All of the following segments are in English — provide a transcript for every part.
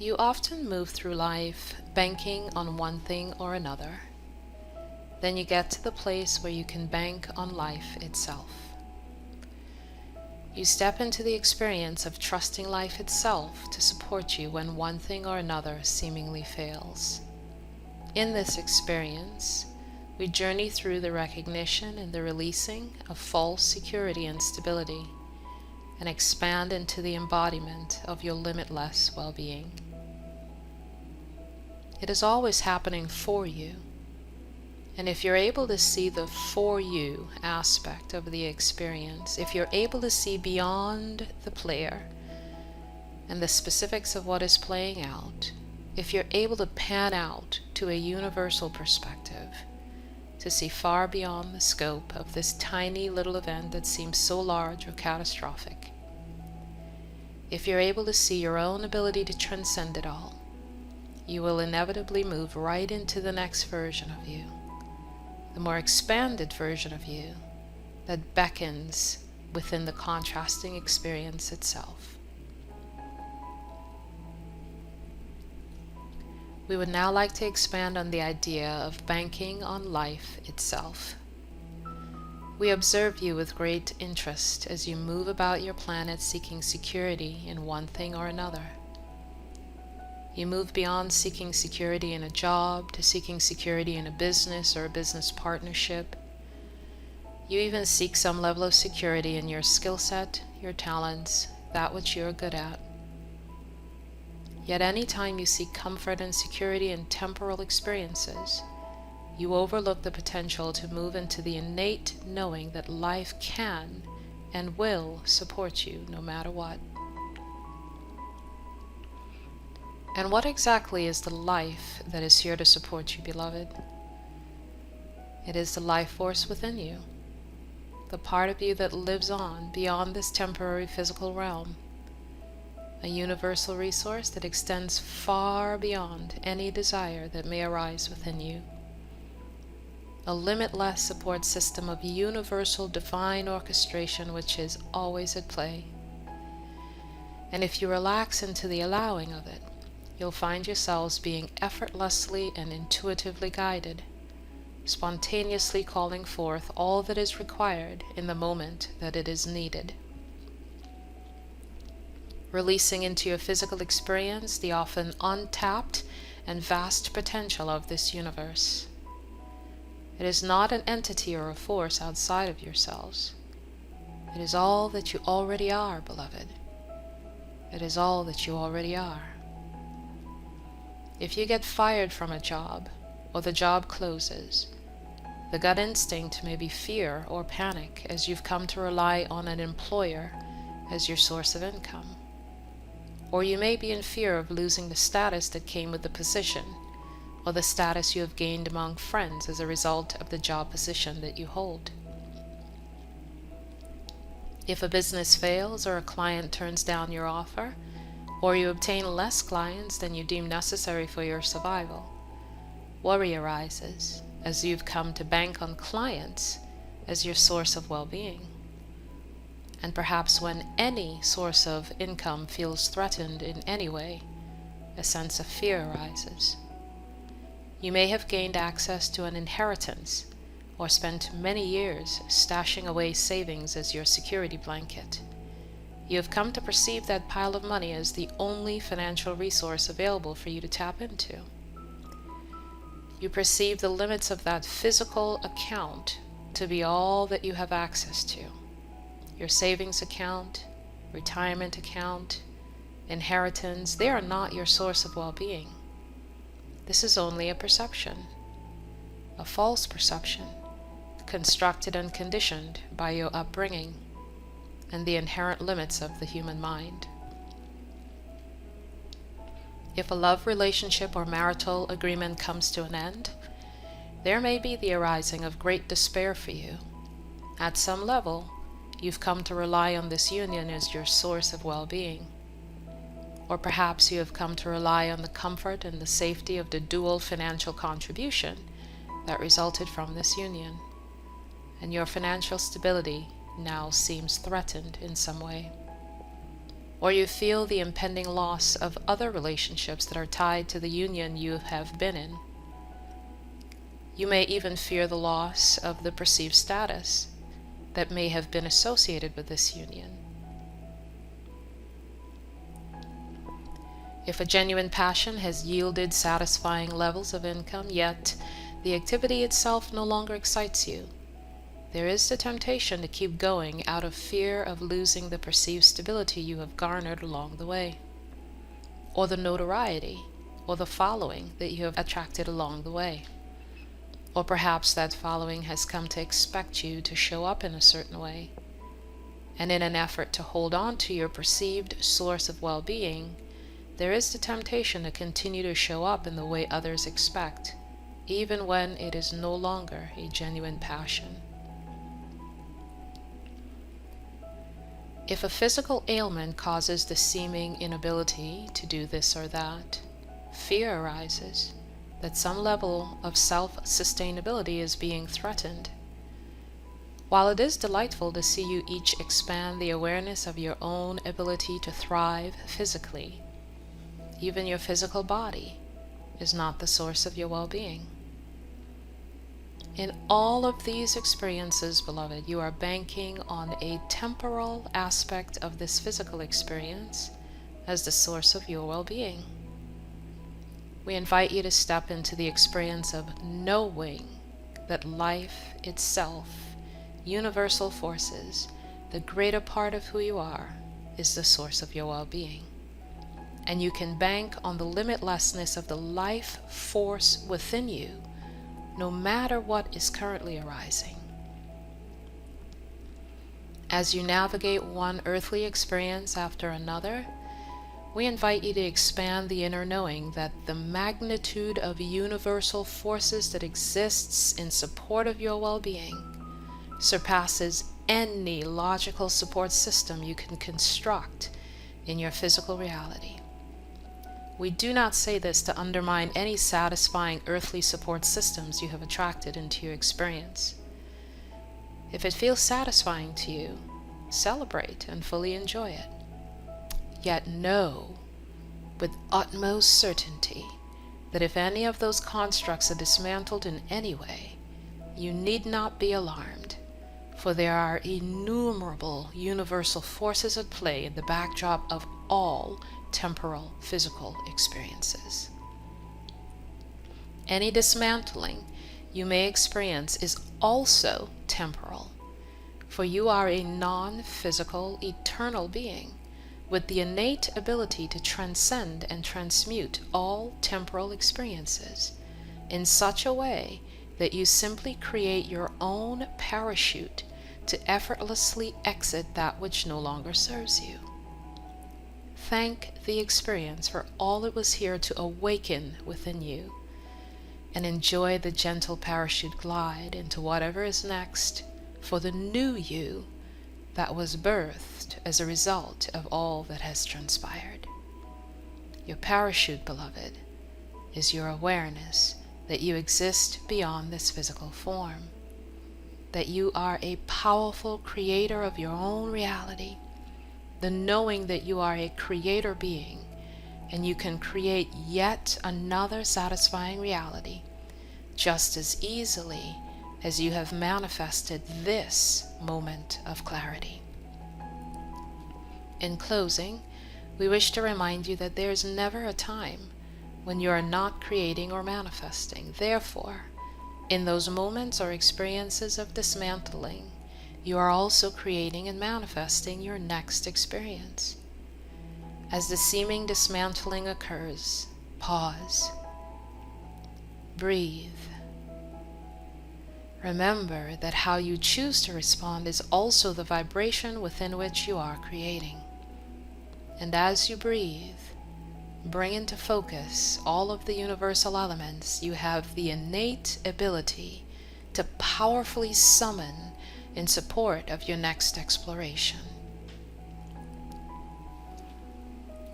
You often move through life banking on one thing or another. Then you get to the place where you can bank on life itself. You step into the experience of trusting life itself to support you when one thing or another seemingly fails. In this experience, we journey through the recognition and the releasing of false security and stability, and expand into the embodiment of your limitless well-being. It is always happening for you, and if you're able to see the for you aspect of the experience, if you're able to see beyond the player and the specifics of what is playing out, if you're able to pan out to a universal perspective, to see far beyond the scope of this tiny little event that seems so large or catastrophic, if you're able to see your own ability to transcend it all, you will inevitably move right into the next version of you, the more expanded version of you that beckons within the contrasting experience itself. We would now like to expand on the idea of banking on life itself. We observe you with great interest as you move about your planet seeking security in one thing or another. You move beyond seeking security in a job to seeking security in a business or a business partnership. You even seek some level of security in your skill set, your talents, that which you are good at. Yet any time you seek comfort and security in temporal experiences, you overlook the potential to move into the innate knowing that life can and will support you no matter what. And what exactly is the life that is here to support you, beloved? It is the life force within you, the part of you that lives on beyond this temporary physical realm, a universal resource that extends far beyond any desire that may arise within you, a limitless support system of universal divine orchestration which is always at play. And if you relax into the allowing of it, you'll find yourselves being effortlessly and intuitively guided, spontaneously calling forth all that is required in the moment that it is needed. Releasing into your physical experience the often untapped and vast potential of this universe. It is not an entity or a force outside of yourselves. It is all that you already are, beloved. It is all that you already are. If you get fired from a job, or the job closes, the gut instinct may be fear or panic as you've come to rely on an employer as your source of income. Or you may be in fear of losing the status that came with the position, or the status you have gained among friends as a result of the job position that you hold. If a business fails or a client turns down your offer, or you obtain less clients than you deem necessary for your survival, worry arises as you've come to bank on clients as your source of well-being. And perhaps when any source of income feels threatened in any way, a sense of fear arises. You may have gained access to an inheritance or spent many years stashing away savings as your security blanket. You have come to perceive that pile of money as the only financial resource available for you to tap into. You perceive the limits of that physical account to be all that you have access to. Your savings account, retirement account, inheritance, they are not your source of well-being. This is only a perception, a false perception, constructed and conditioned by your upbringing and the inherent limits of the human mind. If a love relationship or marital agreement comes to an end, there may be the arising of great despair for you. At some level, you've come to rely on this union as your source of well-being. Or perhaps you have come to rely on the comfort and the safety of the dual financial contribution that resulted from this union, and your financial stability now seems threatened in some way. or you feel the impending loss of other relationships that are tied to the union you have been in. You may even fear the loss of the perceived status that may have been associated with this union. If a genuine passion has yielded satisfying levels of income, yet the activity itself no longer excites you, there is the temptation to keep going out of fear of losing the perceived stability you have garnered along the way, or the notoriety or the following that you have attracted along the way. Or perhaps that following has come to expect you to show up in a certain way, and in an effort to hold on to your perceived source of well-being, there is the temptation to continue to show up in the way others expect, even when it is no longer a genuine passion. If a physical ailment causes the seeming inability to do this or that, fear arises that some level of self-sustainability is being threatened. While it is delightful to see you each expand the awareness of your own ability to thrive physically, even your physical body is not the source of your well-being. In all of these experiences, beloved, you are banking on a temporal aspect of this physical experience as the source of your well-being. We invite you to step into the experience of knowing that life itself, universal forces, the greater part of who you are, is the source of your well-being. And you can bank on the limitlessness of the life force within you, no matter what is currently arising. As you navigate one earthly experience after another, we invite you to expand the inner knowing that the magnitude of universal forces that exists in support of your well-being surpasses any logical support system you can construct in your physical reality. We do not say this to undermine any satisfying earthly support systems you have attracted into your experience. If it feels satisfying to you, celebrate and fully enjoy it. Yet know with utmost certainty that if any of those constructs are dismantled in any way, you need not be alarmed, for there are innumerable universal forces at play in the backdrop of all temporal physical experiences. Any dismantling you may experience is also temporal, for you are a non-physical, eternal being with the innate ability to transcend and transmute all temporal experiences in such a way that you simply create your own parachute to effortlessly exit that which no longer serves you. Thank the experience for all it was here to awaken within you, and enjoy the gentle parachute glide into whatever is next for the new you that was birthed as a result of all that has transpired. Your parachute, beloved, is your awareness that you exist beyond this physical form, that you are a powerful creator of your own reality, the knowing that you are a creator being and you can create yet another satisfying reality just as easily as you have manifested this moment of clarity. In closing, we wish to remind you that there is never a time when you are not creating or manifesting. Therefore, in those moments or experiences of dismantling, you are also creating and manifesting your next experience. As the seeming dismantling occurs, pause, breathe. Remember that how you choose to respond is also the vibration within which you are creating. And as you breathe, bring into focus all of the universal elements you have the innate ability to powerfully summon in support of your next exploration.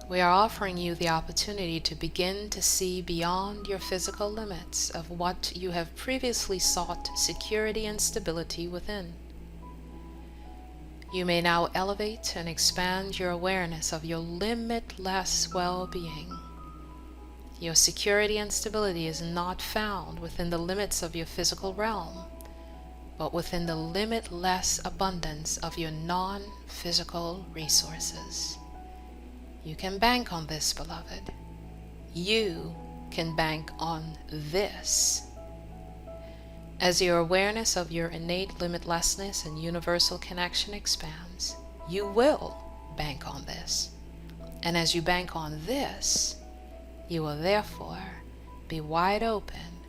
We are offering you the opportunity to begin to see beyond your physical limits of what you have previously sought security and stability within. You may now elevate and expand your awareness of your limitless well-being. Your security and stability is not found within the limits of your physical realm, but within the limitless abundance of your non-physical resources. You can bank on this, beloved. You can bank on this. As your awareness of your innate limitlessness and universal connection expands, you will bank on this. And as you bank on this, you will therefore be wide open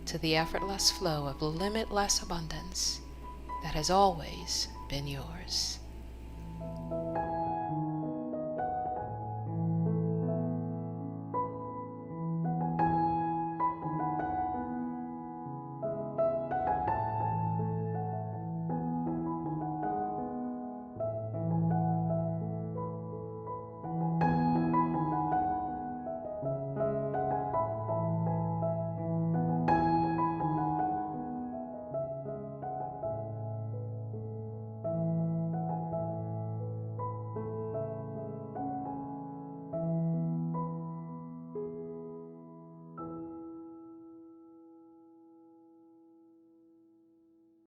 to the effortless flow of limitless abundance that has always been yours.